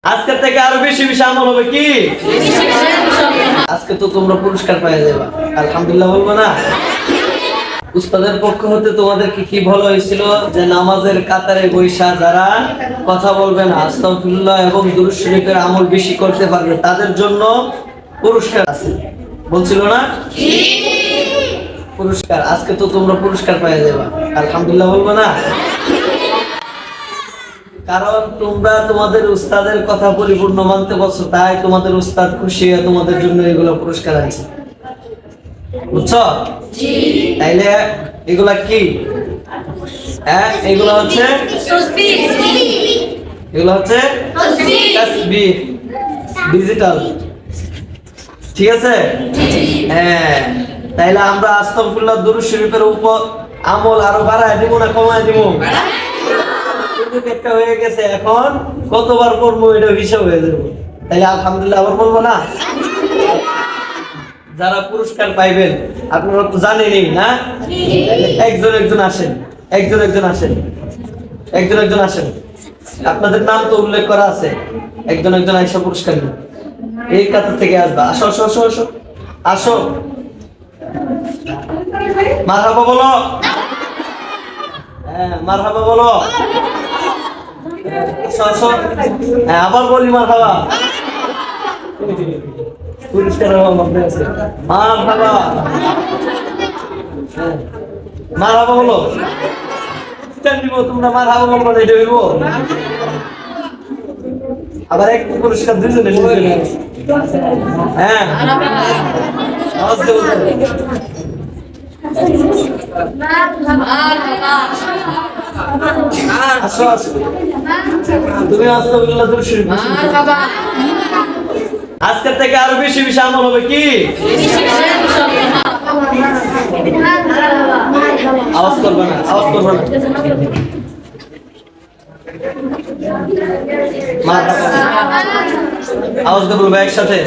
আজকে থেকে আরো বেশি বেশি আমল হবে কি আজকে তো তোমরা পুরস্কার পেয়ে যাবে আলহামদুলিল্লাহ বলবো না উস্তাদের পক্ষ হতে তোমাদেরকে কি বলা হয়েছিল যে নামাজের কাতারে বৈশা যারা কথা বলবেন আস্তাগফিরুল্লাহ এবং দুরূদ শরীফের আমল বেশি করতে পারবে তাদের জন্য পুরস্কার আছে বলছিল না পুরস্কার আজকে তো তোমরা পুরস্কার পেয়ে যাবে আলহামদুলিল্লাহ বলবো না কারণ তোমরা তোমাদের উস্তাদের কথা পরিপূর্ণ মানতে পারছো তাই তোমাদের উস্তাদ খুশি হয়ে তোমাদের জন্য এগুলো পুরস্কার আছে বুঝছো তাইলে এগুলা কি এগুলো হচ্ছে তাসবিহ ডিজিটাল ঠিক আছে হ্যাঁ তাইলে আমরা আস্তাগফিরুল্লাহ দুরূদ শরীফের উপর আমল আরো বাড়ায় দিব না কমায় দিব একটা হয়ে গেছে এখন কতবার পড়বো এটা হিসাব হয়ে যাবে তাই আলহামদুলিল্লাহ আবার বলবো না যারা পুরস্কার পাইবেন আপনারা তো জানেনই না একজন আসেন একজন আসেন আপনাদের নাম তো উল্লেখ করা আছে একজন আইসা পুরস্কার নিন এই কাতার থেকে আসবা আসো আসো আসো আসো আসো মারহাবা বলো হ্যাঁ মারহাবা বলো হ্যাঁ আবার বলি মারহাবা পুরস্কার মারহাবা মারহাবা বলো তোমরা মারহাবা বলবো এটা হইব আবার এক পুরস্কার দুজনে হ্যাঁ আসো আসো তুমি আস্তাগফিরুল্লাহ দুরূদ শরীফ আজকে থেকে আরো বেশি বেশি আমল হবে কি আওয়াজ করবে না আওয়াজ দিয়ে বলবো একসাথে